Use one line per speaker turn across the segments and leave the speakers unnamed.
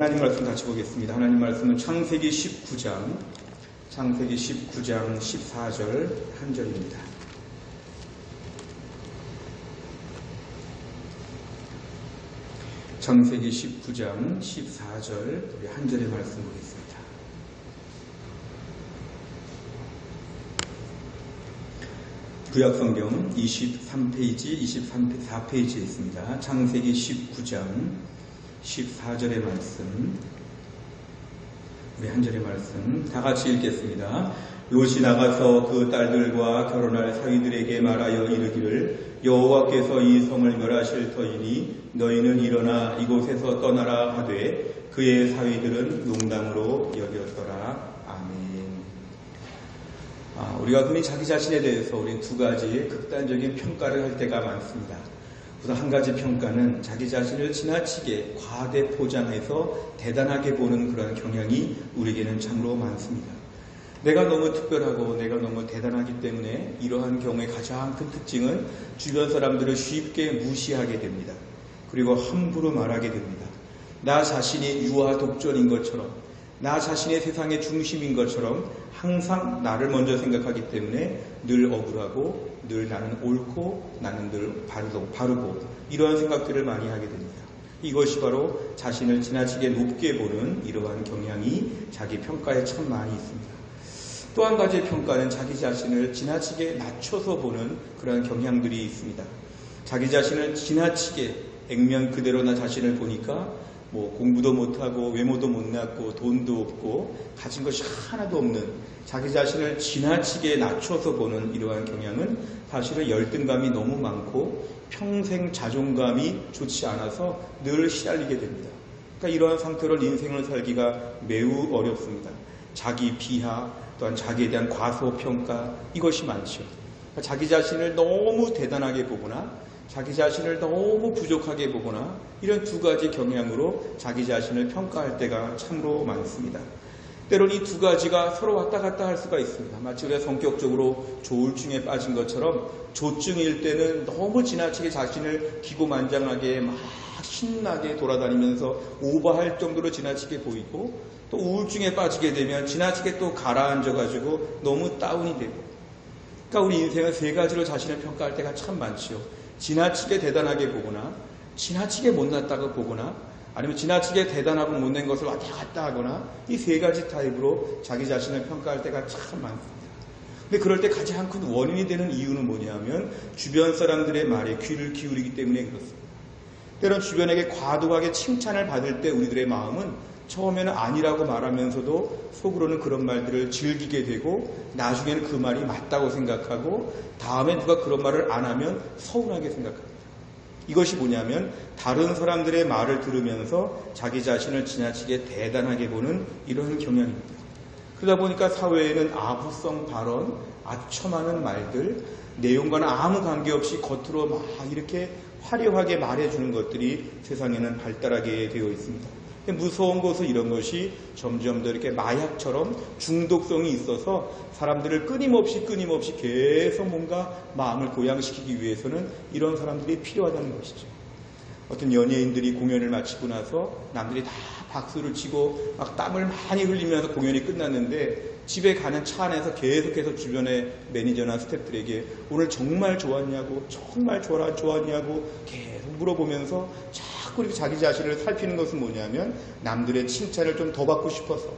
하나님 말씀 같이 보겠습니다. 하나님 말씀은 창세기 19장 14절 한 절입니다. 창세기 19장 14절 우리 한 절의 말씀 보겠습니다. 구약성경 23페이지, 24페이지에 있습니다. 창세기 19장 14절의 말씀, 우리 한 절의 말씀 다 같이 읽겠습니다. 롯이 나가서 그 딸들과 결혼할 사위들에게 말하여 이르기를 여호와께서 이 성을 멸하실 터이니 너희는 일어나 이곳에서 떠나라 하되 그의 사위들은 농담으로 여겼더라. 아멘. 우리가 흔히 자기 자신에 대해서 우리 두 가지 극단적인 평가를 할 때가 많습니다. 우선 한 가지 평가는 자기 자신을 지나치게 과대 포장해서 대단하게 보는 그런 경향이 우리에게는 참으로 많습니다. 내가 너무 특별하고 내가 너무 대단하기 때문에 이러한 경우의 가장 큰 특징은 주변 사람들을 쉽게 무시하게 됩니다. 그리고 함부로 말하게 됩니다. 나 자신이 유아 독존인 것처럼, 나 자신의 세상의 중심인 것처럼 항상 나를 먼저 생각하기 때문에 늘 억울하고 늘 나는 옳고 나는 늘 바르고 이러한 생각들을 많이 하게 됩니다. 이것이 바로 자신을 지나치게 높게 보는 이러한 경향이 자기 평가에 참 많이 있습니다. 또 한 가지의 평가는 자기 자신을 지나치게 낮춰서 보는 그러한 경향들이 있습니다. 자기 자신을 지나치게 액면 그대로 나 자신을 보니까 공부도 못하고 외모도 못났고 돈도 없고 가진 것이 하나도 없는 자기 자신을 지나치게 낮춰서 보는 이러한 경향은 사실은 열등감이 너무 많고 평생 자존감이 좋지 않아서 늘 시달리게 됩니다. 그러니까 이러한 상태로 인생을 살기가 매우 어렵습니다. 자기 비하 또한 자기에 대한 과소평가 이것이 많죠. 그러니까 자기 자신을 너무 대단하게 보거나 자기 자신을 너무 부족하게 보거나 이런 두 가지 경향으로 자기 자신을 평가할 때가 참으로 많습니다. 때로는 이 두 가지가 서로 왔다 갔다 할 수가 있습니다. 마치 우리가 성격적으로 조울증에 빠진 것처럼 조증일 때는 너무 지나치게 자신을 기고만장하게 막 신나게 돌아다니면서 오버할 정도로 지나치게 보이고 또 우울증에 빠지게 되면 지나치게 또 가라앉아가지고 너무 다운이 되고 그러니까 우리 인생은 세 가지로 자신을 평가할 때가 참 많지요. 지나치게 대단하게 보거나 지나치게 못났다고 보거나 아니면 지나치게 대단하고 못낸 것을 왔다 갔다 하거나 이 세 가지 타입으로 자기 자신을 평가할 때가 참 많습니다. 근데 그럴 때 가장 큰 원인이 되는 이유는 뭐냐면 주변 사람들의 말에 귀를 기울이기 때문에 그렇습니다. 때론 주변에게 과도하게 칭찬을 받을 때 우리들의 마음은 처음에는 아니라고 말하면서도 속으로는 그런 말들을 즐기게 되고 나중에는 그 말이 맞다고 생각하고 다음에 누가 그런 말을 안 하면 서운하게 생각합니다. 이것이 뭐냐면 다른 사람들의 말을 들으면서 자기 자신을 지나치게 대단하게 보는 이런 경향입니다. 그러다 보니까 사회에는 아부성 발언, 아첨하는 말들, 내용과는 아무 관계없이 겉으로 막 이렇게 화려하게 말해주는 것들이 세상에는 발달하게 되어 있습니다. 무서운 것은 이런 것이 점점 더 이렇게 마약처럼 중독성이 있어서 사람들을 끊임없이 계속 뭔가 마음을 고양시키기 위해서는 이런 사람들이 필요하다는 것이죠. 어떤 연예인들이 공연을 마치고 나서 남들이 다 박수를 치고 막 땀을 많이 흘리면서 공연이 끝났는데 집에 가는 차 안에서 계속해서 주변의 매니저나 스태프들에게 오늘 정말 좋았냐고 정말 좋았냐고 계속 물어보면서 자꾸 이렇게 자기 자신을 살피는 것은 뭐냐면 남들의 칭찬을 좀 더 받고 싶어서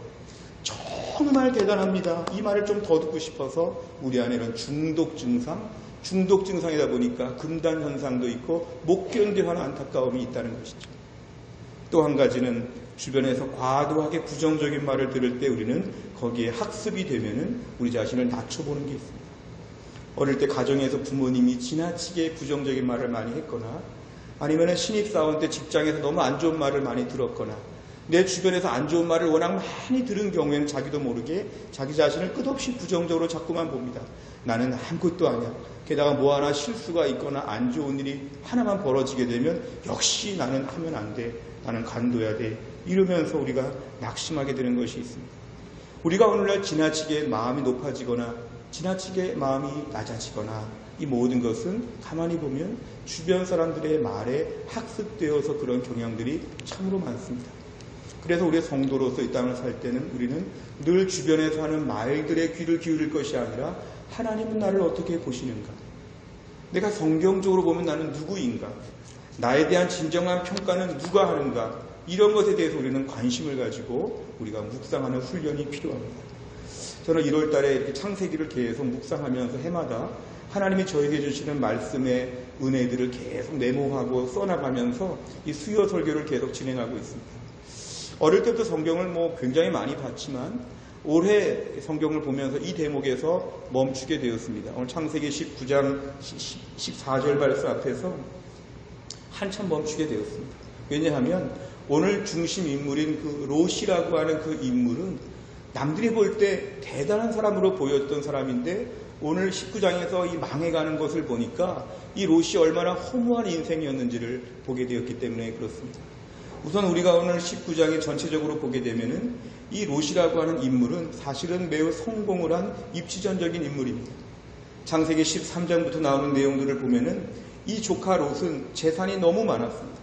정말 대단합니다. 이 말을 좀 더 듣고 싶어서 우리 안에는 중독 증상이다 보니까 금단 현상도 있고 못 견뎌하는 안타까움이 있다는 것이죠. 또 한 가지는 주변에서 과도하게 부정적인 말을 들을 때 우리는 거기에 학습이 되면은 우리 자신을 낮춰보는 게 있습니다. 어릴 때 가정에서 부모님이 지나치게 부정적인 말을 많이 했거나 아니면 신입사원 때 직장에서 너무 안 좋은 말을 많이 들었거나 내 주변에서 안 좋은 말을 워낙 많이 들은 경우에는 자기도 모르게 자기 자신을 끝없이 부정적으로 자꾸만 봅니다. 나는 아무것도 아니야. 게다가 뭐 하나 실수가 있거나 안 좋은 일이 하나만 벌어지게 되면 역시 나는 하면 안 돼. 나는 간둬야 돼. 이러면서 우리가 낙심하게 되는 것이 있습니다. 우리가 오늘날 지나치게 마음이 높아지거나 지나치게 마음이 낮아지거나 이 모든 것은 가만히 보면 주변 사람들의 말에 학습되어서 그런 경향들이 참으로 많습니다. 그래서 우리의 성도로서 이 땅을 살 때는 우리는 늘 주변에서 하는 말들의 귀를 기울일 것이 아니라 하나님은 나를 어떻게 보시는가? 내가 성경적으로 보면 나는 누구인가? 나에 대한 진정한 평가는 누가 하는가? 이런 것에 대해서 우리는 관심을 가지고 우리가 묵상하는 훈련이 필요합니다. 저는 1월 달에 이렇게 창세기를 계속 묵상하면서 해마다 하나님이 저에게 주시는 말씀의 은혜들을 계속 메모하고 써나가면서 이 수요 설교를 계속 진행하고 있습니다. 어릴 때부터 성경을 굉장히 많이 봤지만 올해 성경을 보면서 이 대목에서 멈추게 되었습니다. 오늘 창세기 19장 14절 말씀 앞에서 한참 멈추게 되었습니다. 왜냐하면 오늘 중심 인물인 그 롯이라고 하는 그 인물은 남들이 볼 때 대단한 사람으로 보였던 사람인데 오늘 19장에서 이 망해가는 것을 보니까 이 롯이 얼마나 허무한 인생이었는지를 보게 되었기 때문에 그렇습니다. 우선 우리가 오늘 19장에 전체적으로 보게 되면은 이 롯이라고 하는 인물은 사실은 매우 성공을 한 입지전적인 인물입니다. 창세기 13장부터 나오는 내용들을 보면은 이 조카 롯은 재산이 너무 많았습니다.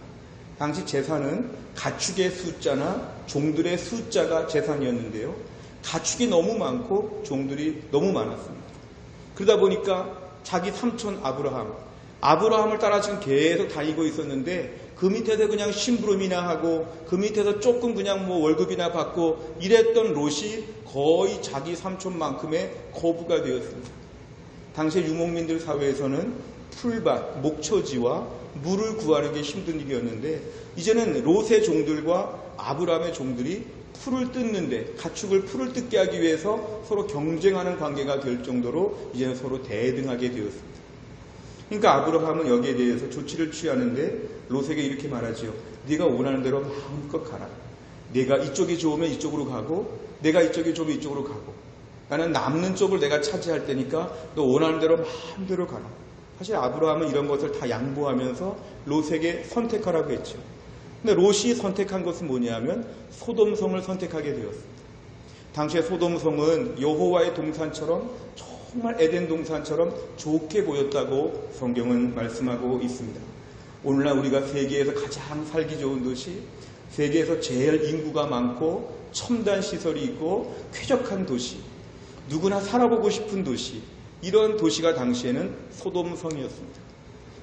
당시 재산은 가축의 숫자나 종들의 숫자가 재산이었는데요. 가축이 너무 많고 종들이 너무 많았습니다. 그러다 보니까 자기 삼촌 아브라함을 따라 지금 계속 다니고 있었는데 그 밑에서 그냥 심부름이나 하고 그 밑에서 조금 그냥 월급이나 받고 이랬던 롯이 거의 자기 삼촌만큼의 거부가 되었습니다. 당시 유목민들 사회에서는 풀밭, 목초지와 물을 구하는 힘든 일이었는데 이제는 롯의 종들과 아브라함의 종들이 풀을 뜯는데 가축을 풀을 뜯게 하기 위해서 서로 경쟁하는 관계가 될 정도로 이제는 서로 대등하게 되었습니다. 그러니까 아브라함은 여기에 대해서 조치를 취하는데 롯에게 이렇게 말하지요. 네가 원하는 대로 마음껏 가라. 내가 이쪽이 좋으면 이쪽으로 가고 내가 이쪽이 좋으면 이쪽으로 가고 나는 남는 쪽을 내가 차지할 테니까 너 원하는 대로 마음대로 가라. 사실 아브라함은 이런 것을 다 양보하면서 롯에게 선택하라고 했죠. 근데 롯이 선택한 것은 뭐냐면 소돔성을 선택하게 되었습니다. 당시에 소돔성은 여호와의 동산처럼 정말 에덴 동산처럼 좋게 보였다고 성경은 말씀하고 있습니다. 오늘날 우리가 세계에서 가장 살기 좋은 도시, 세계에서 제일 인구가 많고 첨단 시설이 있고 쾌적한 도시, 누구나 살아보고 싶은 도시, 이런 도시가 당시에는 소돔성이었습니다.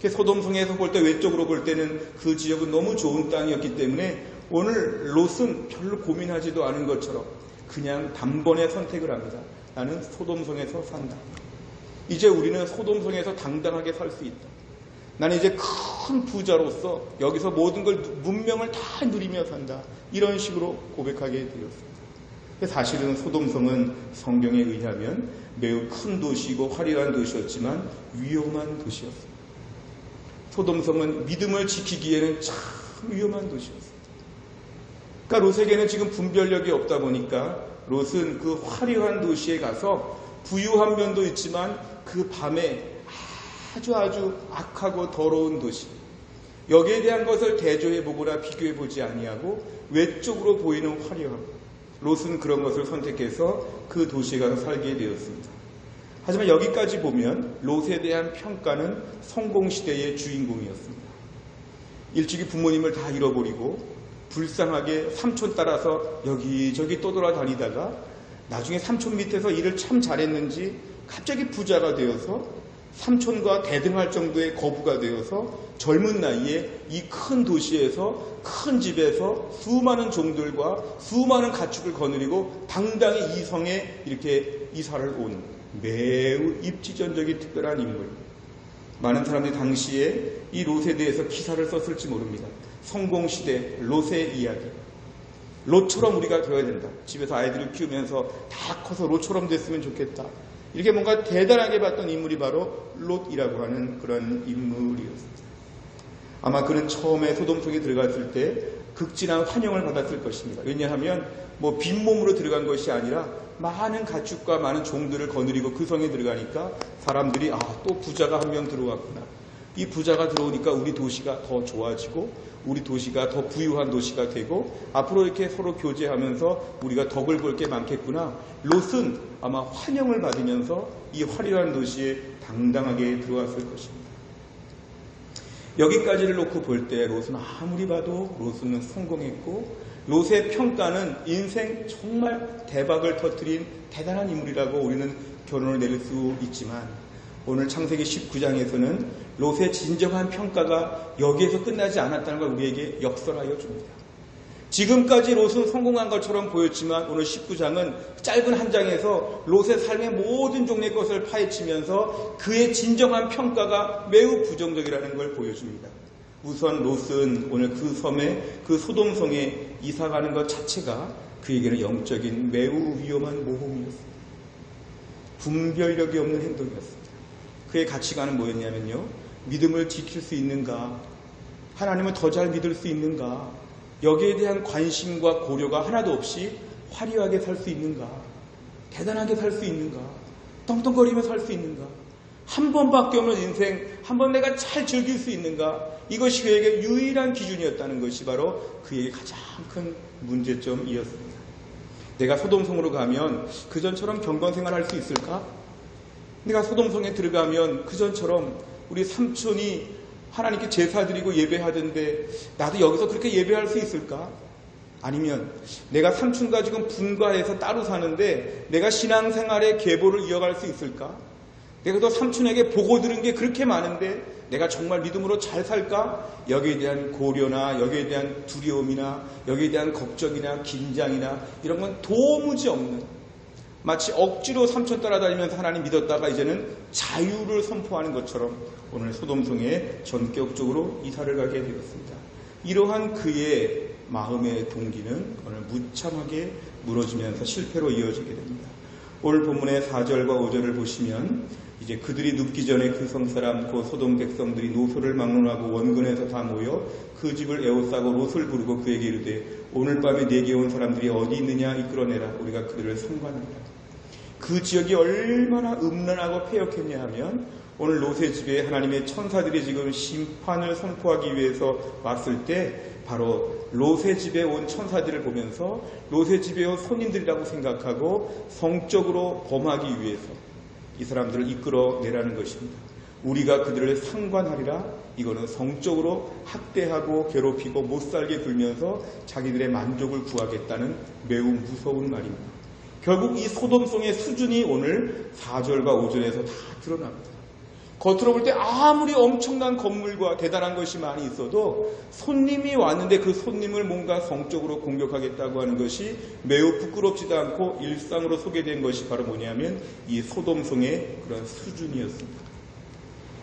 소돔성에서 볼 때 외적으로 볼 때는 그 지역은 너무 좋은 땅이었기 때문에 오늘 롯은 별로 고민하지도 않은 것처럼 그냥 단번에 선택을 합니다. 나는 소돔성에서 산다. 이제 우리는 소돔성에서 당당하게 살 수 있다. 나는 이제 큰 부자로서 여기서 모든 걸 문명을 다 누리며 산다. 이런 식으로 고백하게 되었습니다. 사실은 소돔성은 성경에 의하면 매우 큰 도시이고 화려한 도시였지만 위험한 도시였습니다. 소돔성은 믿음을 지키기에는 참 위험한 도시였습니다. 그러니까 롯에게는 지금 분별력이 없다 보니까 롯은 그 화려한 도시에 가서 부유한 면도 있지만 그 밤에 아주 악하고 더러운 도시, 여기에 대한 것을 대조해보거나 비교해보지 아니하고 외적으로 보이는 화려함, 롯은 그런 것을 선택해서 그 도시에 가서 살게 되었습니다. 하지만 여기까지 보면 롯에 대한 평가는 성공시대의 주인공이었습니다. 일찍이 부모님을 다 잃어버리고 불쌍하게 삼촌 따라서 여기저기 떠돌아다니다가 나중에 삼촌 밑에서 일을 참 잘했는지 갑자기 부자가 되어서 삼촌과 대등할 정도의 거부가 되어서 젊은 나이에 이 큰 도시에서 큰 집에서 수많은 종들과 수많은 가축을 거느리고 당당히 이 성에 이렇게 이사를 온 매우 입지전적인 특별한 인물. 많은 사람들이 당시에 이 롯에 대해서 기사를 썼을지 모릅니다. 성공시대 롯의 이야기. 롯처럼 우리가 되어야 된다. 집에서 아이들을 키우면서 다 커서 롯처럼 됐으면 좋겠다. 이렇게 뭔가 대단하게 봤던 인물이 바로 롯이라고 하는 그런 인물이었습니다. 아마 그는 처음에 소돔성에 들어갔을 때 극진한 환영을 받았을 것입니다. 왜냐하면 빈몸으로 들어간 것이 아니라 많은 가축과 많은 종들을 거느리고 그 성에 들어가니까 사람들이 또 부자가 한 명 들어왔구나. 이 부자가 들어오니까 우리 도시가 더 좋아지고 우리 도시가 더 부유한 도시가 되고 앞으로 이렇게 서로 교제하면서 우리가 덕을 볼 게 많겠구나. 롯은 아마 환영을 받으면서 이 화려한 도시에 당당하게 들어왔을 것입니다. 여기까지를 놓고 볼 때 롯은 아무리 봐도 롯은 성공했고 롯의 평가는 인생 정말 대박을 터뜨린 대단한 인물이라고 우리는 결론을 내릴 수 있지만 오늘 창세기 19장에서는 롯의 진정한 평가가 여기에서 끝나지 않았다는 걸 우리에게 역설하여 줍니다. 지금까지 롯은 성공한 것처럼 보였지만 오늘 19장은 짧은 한 장에서 롯의 삶의 모든 종류의 것을 파헤치면서 그의 진정한 평가가 매우 부정적이라는 걸 보여줍니다. 우선 롯은 오늘 그 섬에, 그 소돔성에 이사가는 것 자체가 그에게는 영적인 매우 위험한 모험이었습니다. 분별력이 없는 행동이었습니다. 그의 가치관은 뭐였냐면요, 믿음을 지킬 수 있는가, 하나님을 더 잘 믿을 수 있는가, 여기에 대한 관심과 고려가 하나도 없이 화려하게 살 수 있는가, 대단하게 살 수 있는가, 떵떵거리며 살 수 있는가, 한 번밖에 없는 인생, 한 번 내가 잘 즐길 수 있는가, 이것이 그에게 유일한 기준이었다는 것이 바로 그에게 가장 큰 문제점이었습니다. 내가 소돔성으로 가면 그전처럼 경건생활할 수 있을까? 내가 소돔성에 들어가면 그전처럼 우리 삼촌이 하나님께 제사 드리고 예배하던데 나도 여기서 그렇게 예배할 수 있을까? 아니면 내가 삼촌과 지금 분가해서 따로 사는데 내가 신앙생활의 계보를 이어갈 수 있을까? 내가 또 삼촌에게 보고 들은 게 그렇게 많은데 내가 정말 믿음으로 잘 살까? 여기에 대한 고려나 여기에 대한 두려움이나 여기에 대한 걱정이나 긴장이나 이런 건 도무지 없는, 마치 억지로 삼촌 따라다니면서 하나님 믿었다가 이제는 자유를 선포하는 것처럼 오늘 소돔성에 전격적으로 이사를 가게 되었습니다. 이러한 그의 마음의 동기는 오늘 무참하게 무너지면서 실패로 이어지게 됩니다. 오늘 본문의 4절과 5절을 보시면 이제 그들이 눕기 전에 그 성사람 곧 소돔 백성들이 노소를 막론하고 원근에서 다 모여 그 집을 에워싸고 롯을 부르고 그에게 이르되 오늘 밤에 내게 온 사람들이 어디 있느냐 이끌어내라. 우리가 그들을 상관하리라. 그 지역이 얼마나 음란하고 폐역했냐 하면 오늘 롯의 집에 하나님의 천사들이 지금 심판을 선포하기 위해서 왔을 때 바로 롯의 집에 온 천사들을 보면서 롯의 집에 온 손님들이라고 생각하고 성적으로 범하기 위해서 이 사람들을 이끌어내라는 것입니다. 우리가 그들을 상관하리라. 이거는 성적으로 학대하고 괴롭히고 못살게 굴면서 자기들의 만족을 구하겠다는 매우 무서운 말입니다. 결국 이 소돔성의 수준이 오늘 4절과 5절에서 다 드러납니다. 겉으로 볼 때 아무리 엄청난 건물과 대단한 것이 많이 있어도 손님이 왔는데 그 손님을 뭔가 성적으로 공격하겠다고 하는 것이 매우 부끄럽지도 않고 일상으로 소개된 것이 바로 뭐냐면 이 소돔성의 그런 수준이었습니다.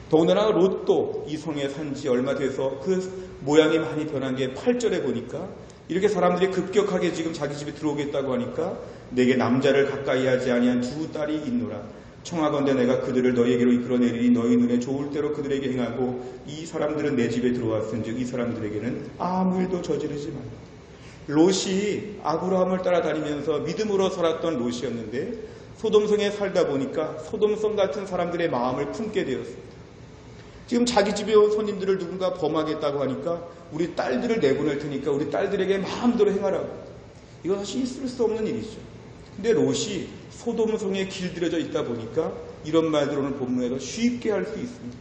더군다나 롯도 이 성에 산지 얼마 돼서 그 모양이 많이 변한 게 8절에 보니까 이렇게 사람들이 급격하게 지금 자기 집에 들어오겠다고 하니까 내게 남자를 가까이 하지 아니한 두 딸이 있노라. 청하건대 내가 그들을 너희에게로 이끌어내리니 너희 눈에 좋을 대로 그들에게 행하고 이 사람들은 내 집에 들어왔은즉 이 사람들에게는 아무 일도 저지르지 말라. 롯이 아브라함을 따라다니면서 믿음으로 살았던 롯이었는데 소돔성에 살다 보니까 소돔성 같은 사람들의 마음을 품게 되었습니다. 지금 자기 집에 온 손님들을 누군가 범하겠다고 하니까 우리 딸들을 내보낼 테니까 우리 딸들에게 마음대로 행하라고. 이건 사실 있을 수 없는 일이죠. 근데 롯이 소돔성에 길들여져 있다 보니까 이런 말들 오늘 본문에도 쉽게 할 수 있습니다.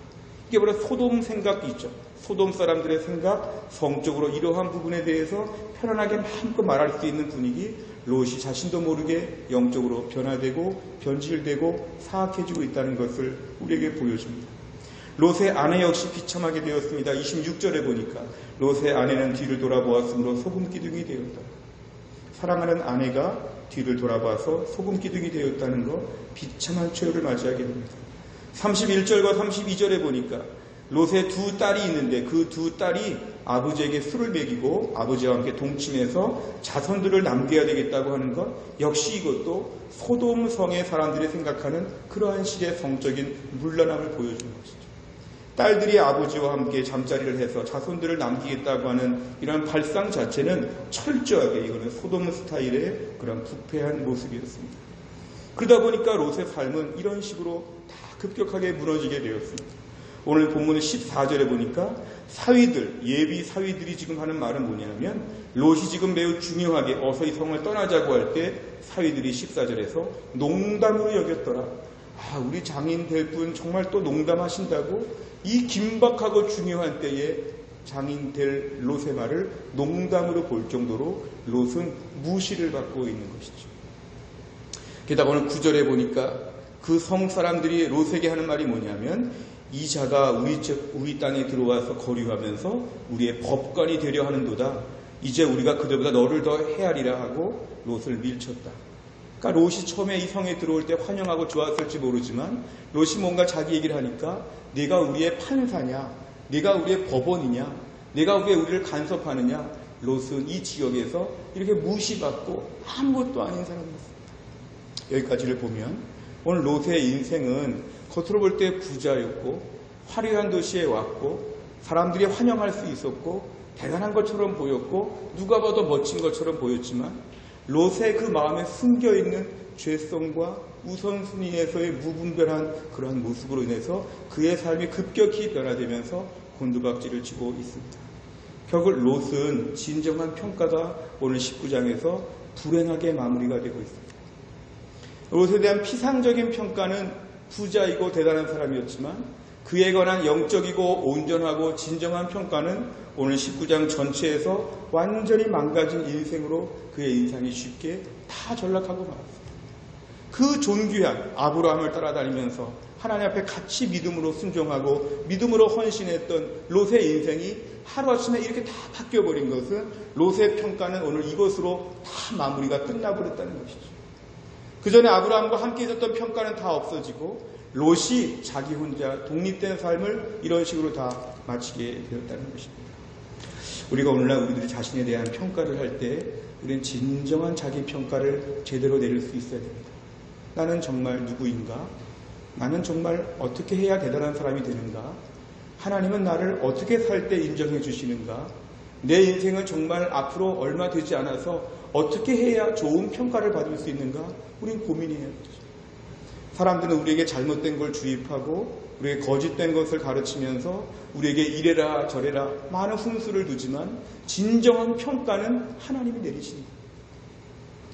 이게 바로 소돔 생각이죠. 소돔 사람들의 생각, 성적으로 이러한 부분에 대해서 편안하게 마음껏 말할 수 있는 분위기, 롯이 자신도 모르게 영적으로 변화되고 변질되고 사악해지고 있다는 것을 우리에게 보여줍니다. 롯의 아내 역시 비참하게 되었습니다. 26절에 보니까 롯의 아내는 뒤를 돌아보았으므로 소금 기둥이 되었다. 사랑하는 아내가 뒤를 돌아봐서 소금 기둥이 되었다는 것, 비참한 최후를 맞이하게 됩니다. 31절과 32절에 보니까 롯의 두 딸이 있는데 그 두 딸이 아버지에게 술을 먹이고 아버지와 함께 동침해서 자손들을 남겨야 되겠다고 하는 것, 역시 이것도 소돔성의 사람들이 생각하는 그러한 식의 성적인 문란함을 보여주는 것이죠. 딸들이 아버지와 함께 잠자리를 해서 자손들을 남기겠다고 하는 이런 발상 자체는 철저하게 이거는 소돔 스타일의 그런 부패한 모습이었습니다. 그러다 보니까 롯의 삶은 이런 식으로 다 급격하게 무너지게 되었습니다. 오늘 본문 14절에 보니까 사위들, 예비 사위들이 지금 하는 말은 뭐냐면 롯이 지금 매우 중요하게 어서 이 성을 떠나자고 할 때 사위들이 14절에서 농담으로 여겼더라. 아, 우리 장인 될 분 정말 또 농담하신다고? 이 긴박하고 중요한 때에 장인 될 롯의 말을 농담으로 볼 정도로 롯은 무시를 받고 있는 것이죠. 게다가 오늘 9절에 보니까 그 성 사람들이 롯에게 하는 말이 뭐냐면 이 자가 우리 땅에 들어와서 거류하면서 우리의 법관이 되려 하는도다. 이제 우리가 그들보다 너를 더 헤아리라 하고 롯을 밀쳤다. 그러니까 롯이 처음에 이 성에 들어올 때 환영하고 좋았을지 모르지만 롯이 뭔가 자기 얘기를 하니까 네가 우리의 판사냐, 네가 우리의 법원이냐, 네가 왜 우리를 간섭하느냐. 롯은 이 지역에서 이렇게 무시받고 아무것도 아닌 사람이었습니다. 여기까지를 보면 오늘 롯의 인생은 겉으로 볼 때 부자였고 화려한 도시에 왔고 사람들이 환영할 수 있었고 대단한 것처럼 보였고 누가 봐도 멋진 것처럼 보였지만 롯의 그 마음에 숨겨있는 죄성과 우선순위에서의 무분별한 그러한 모습으로 인해서 그의 삶이 급격히 변화되면서 곤두박질을 치고 있습니다. 결국 롯은 진정한 평가가 오늘 19장에서 불행하게 마무리가 되고 있습니다. 롯에 대한 피상적인 평가는 부자이고 대단한 사람이었지만 그에 관한 영적이고 온전하고 진정한 평가는 오늘 19장 전체에서 완전히 망가진 인생으로 그의 인생이 쉽게 다 전락하고 말았습니다. 그 존귀한 아브라함을 따라다니면서 하나님 앞에 같이 믿음으로 순종하고 믿음으로 헌신했던 롯의 인생이 하루아침에 이렇게 다 바뀌어버린 것은 롯의 평가는 오늘 이것으로 다 마무리가 끝나버렸다는 것이죠. 그 전에 아브라함과 함께 있었던 평가는 다 없어지고 롯이 자기 혼자 독립된 삶을 이런 식으로 다 마치게 되었다는 것입니다. 우리가 오늘날 우리들이 자신에 대한 평가를 할 때 우리는 진정한 자기 평가를 제대로 내릴 수 있어야 됩니다. 나는 정말 누구인가? 나는 정말 어떻게 해야 대단한 사람이 되는가? 하나님은 나를 어떻게 살 때 인정해 주시는가? 내 인생은 정말 앞으로 얼마 되지 않아서 어떻게 해야 좋은 평가를 받을 수 있는가? 우린 고민해야 되죠. 사람들은 우리에게 잘못된 걸 주입하고 우리에게 거짓된 것을 가르치면서 우리에게 이래라 저래라 많은 훈수를 두지만 진정한 평가는 하나님이 내리십니다.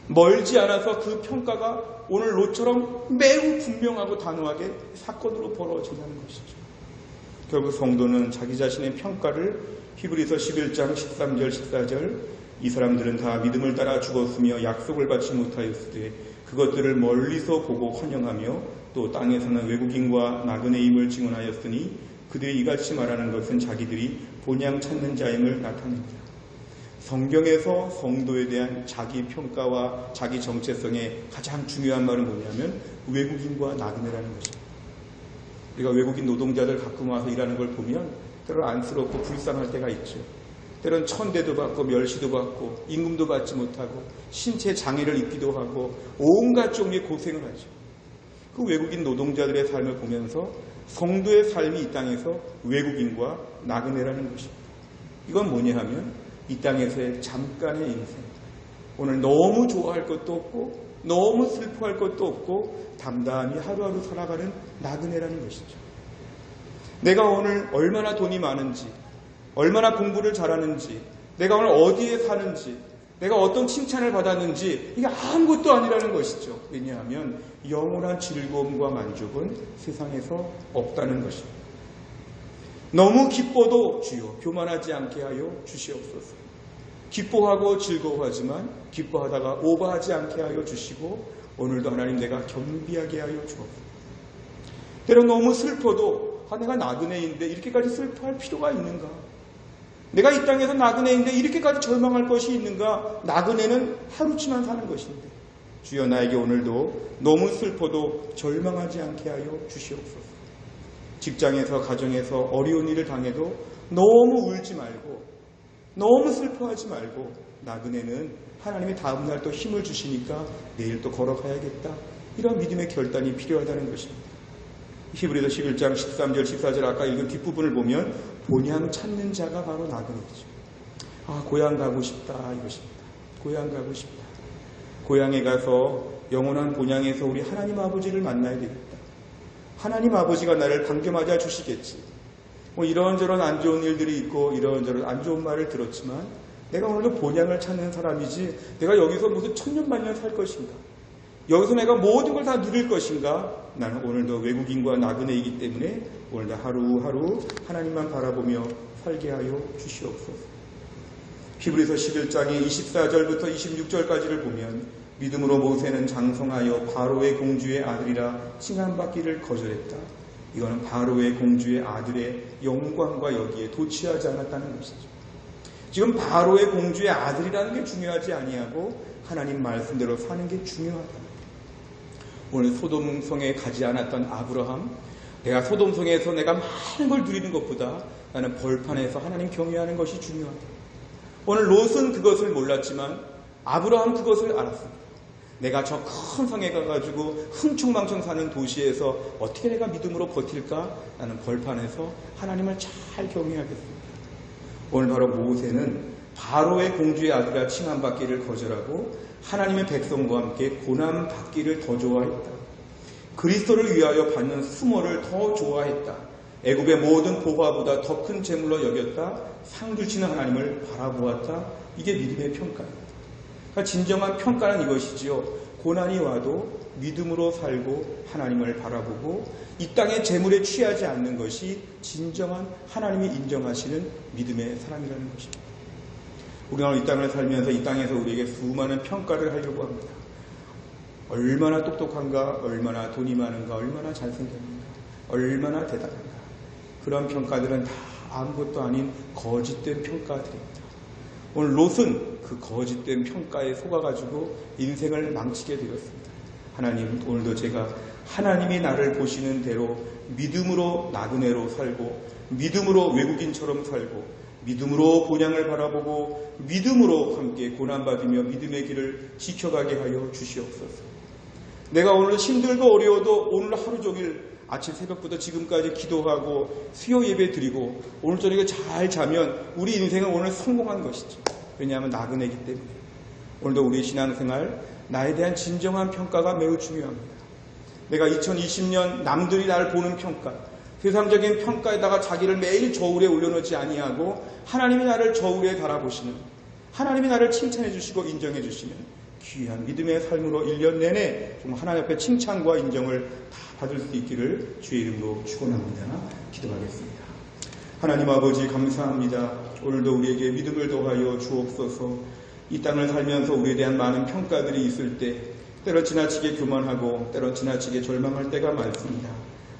멀지 않아서 그 평가가 오늘 롯처럼 매우 분명하고 단호하게 사건으로 벌어진다는 것이죠. 결국 성도는 자기 자신의 평가를 히브리서 11장 13절 14절 이 사람들은 다 믿음을 따라 죽었으며 약속을 받지 못하였으되 그것들을 멀리서 보고 환영하며 또 땅에서는 외국인과 나그네임을 증언하였으니 그들이 이같이 말하는 것은 자기들이 본향 찾는 자임을 나타냅니다. 성경에서 성도에 대한 자기 평가와 자기 정체성의 가장 중요한 말은 뭐냐면 외국인과 나그네라는 것입니다. 우리가 외국인 노동자들 가끔 와서 일하는 걸 보면 때로는 안쓰럽고 불쌍할 때가 있죠. 때로는 천대도 받고 멸시도 받고 임금도 받지 못하고 신체 장애를 입기도 하고 온갖 종류의 고생을 하죠. 그 외국인 노동자들의 삶을 보면서 성도의 삶이 이 땅에서 외국인과 나그네라는 것입니다. 이건 뭐냐 하면 이 땅에서의 잠깐의 인생. 오늘 너무 좋아할 것도 없고 너무 슬퍼할 것도 없고 담담히 하루하루 살아가는 나그네라는 것이죠. 내가 오늘 얼마나 돈이 많은지 얼마나 공부를 잘하는지 내가 오늘 어디에 사는지 내가 어떤 칭찬을 받았는지 이게 아무것도 아니라는 것이죠. 왜냐하면 영원한 즐거움과 만족은 세상에서 없다는 것입니다. 너무 기뻐도 주여 교만하지 않게 하여 주시옵소서. 기뻐하고 즐거워하지만 기뻐하다가 오버하지 않게 하여 주시고 오늘도 하나님 내가 겸비하게 하여 주옵소서. 때론 너무 슬퍼도 내가 나그네인데 이렇게까지 슬퍼할 필요가 있는가? 내가 이 땅에서 나그네인데 이렇게까지 절망할 것이 있는가? 나그네는 하루치만 사는 것인데 주여 나에게 오늘도 너무 슬퍼도 절망하지 않게 하여 주시옵소서. 직장에서 가정에서 어려운 일을 당해도 너무 울지 말고 너무 슬퍼하지 말고 나그네는 하나님이 다음날 또 힘을 주시니까 내일 또 걸어가야겠다. 이런 믿음의 결단이 필요하다는 것입니다. 히브리서 11장 13절 14절 아까 읽은 뒷부분을 보면 본향 찾는 자가 바로 나그네죠. 고향 가고 싶다 이것입니다. 고향 가고 싶다. 고향에 가서 영원한 본향에서 우리 하나님 아버지를 만나야 되겠다. 하나님 아버지가 나를 반겨맞아 주시겠지. 이런저런 안 좋은 일들이 있고 이런저런 안 좋은 말을 들었지만 내가 오늘도 본향을 찾는 사람이지 내가 여기서 무슨 천년만년 살 것인가? 여기서 내가 모든 걸 다 누릴 것인가? 나는 오늘도 외국인과 나그네이기 때문에 오늘도 하루하루 하나님만 바라보며 살게 하여 주시옵소서. 히브리서 11장의 24절부터 26절까지를 보면 믿음으로 모세는 장성하여 바로의 공주의 아들이라 칭함받기를 거절했다. 이거는 바로의 공주의 아들의 영광과 여기에 도취하지 않았다는 것이죠. 지금 바로의 공주의 아들이라는 게 중요하지 아니하고 하나님 말씀대로 사는 게 중요하다. 오늘 소돔성에 가지 않았던 아브라함, 내가 소돔성에서 내가 많은 걸 누리는 것보다 나는 벌판에서 하나님 경외하는 것이 중요하다. 오늘 롯은 그것을 몰랐지만 아브라함 그것을 알았습니다. 내가 저 큰 성에 가가지고 흥청망청 사는 도시에서 어떻게 내가 믿음으로 버틸까? 나는 벌판에서 하나님을 잘 경외하겠습니다. 오늘 바로 모세는 바로의 공주의 아들이라 칭함받기를 거절하고 하나님의 백성과 함께 고난받기를 더 좋아했다. 그리스도를 위하여 받는 수모를 더 좋아했다. 애굽의 모든 보화보다 더 큰 재물로 여겼다. 상 주시는 하나님을 바라보았다. 이게 믿음의 평가입니다. 그러니까 진정한 평가는 이것이지요. 고난이 와도 믿음으로 살고 하나님을 바라보고 이 땅의 재물에 취하지 않는 것이 진정한 하나님이 인정하시는 믿음의 사람이라는 것입니다. 우리가 이 땅을 살면서 이 땅에서 우리에게 수많은 평가를 하려고 합니다. 얼마나 똑똑한가, 얼마나 돈이 많은가, 얼마나 잘생겼는가, 얼마나 대단한가. 그런 평가들은 다 아무것도 아닌 거짓된 평가들입니다. 오늘 롯은 그 거짓된 평가에 속아가지고 인생을 망치게 되었습니다. 하나님, 오늘도 제가 하나님이 나를 보시는 대로 믿음으로 나그네로 살고 믿음으로 외국인처럼 살고 믿음으로 본향을 바라보고 믿음으로 함께 고난받으며 믿음의 길을 지켜가게 하여 주시옵소서. 내가 오늘 힘들고 어려워도 오늘 하루 종일 아침 새벽부터 지금까지 기도하고 수요 예배 드리고 오늘 저녁에 잘 자면 우리 인생은 오늘 성공한 것이죠. 왜냐하면 나그네이기 때문에. 오늘도 우리 신앙생활 나에 대한 진정한 평가가 매우 중요합니다. 내가 2020년 남들이 나를 보는 평가, 세상적인 평가에다가 자기를 매일 저울에 올려놓지 아니하고 하나님이 나를 저울에 달아보시는, 하나님이 나를 칭찬해 주시고 인정해 주시는 귀한 믿음의 삶으로 1년 내내 좀 하나님 앞에 칭찬과 인정을 다 받을 수 있기를 주의 이름으로 축원합니다. 기도하겠습니다. 하나님 아버지 감사합니다. 오늘도 우리에게 믿음을 더하여 주옵소서. 이 땅을 살면서 우리에 대한 많은 평가들이 있을 때 때로 지나치게 교만하고 때로 지나치게 절망할 때가 많습니다.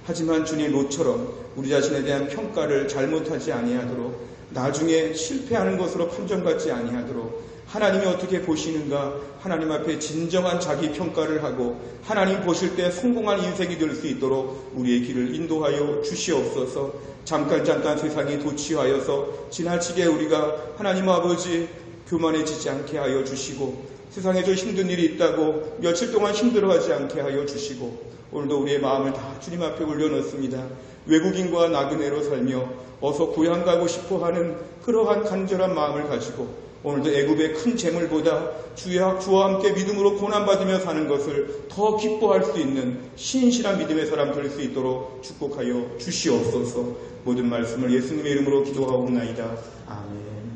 하지만 주님 롯처럼 우리 자신에 대한 평가를 잘못하지 아니하도록 나중에 실패하는 것으로 판정받지 아니하도록 하나님이 어떻게 보시는가 하나님 앞에 진정한 자기 평가를 하고 하나님 보실 때 성공한 인생이 될 수 있도록 우리의 길을 인도하여 주시옵소서. 잠깐 세상에 도취하여서 지나치게 우리가 하나님 아버지 교만해지지 않게 하여 주시고 세상에 좀 힘든 일이 있다고 며칠 동안 힘들어하지 않게 하여 주시고 오늘도 우리의 마음을 다 주님 앞에 올려놓습니다. 외국인과 나그네로 살며 어서 고향 가고 싶어하는 그러한 간절한 마음을 가지고 오늘도 애굽의 큰 재물보다 주와 함께 믿음으로 고난받으며 사는 것을 더 기뻐할 수 있는 신실한 믿음의 사람 될 수 있도록 축복하여 주시옵소서. 모든 말씀을 예수님의 이름으로 기도하옵나이다. 아멘.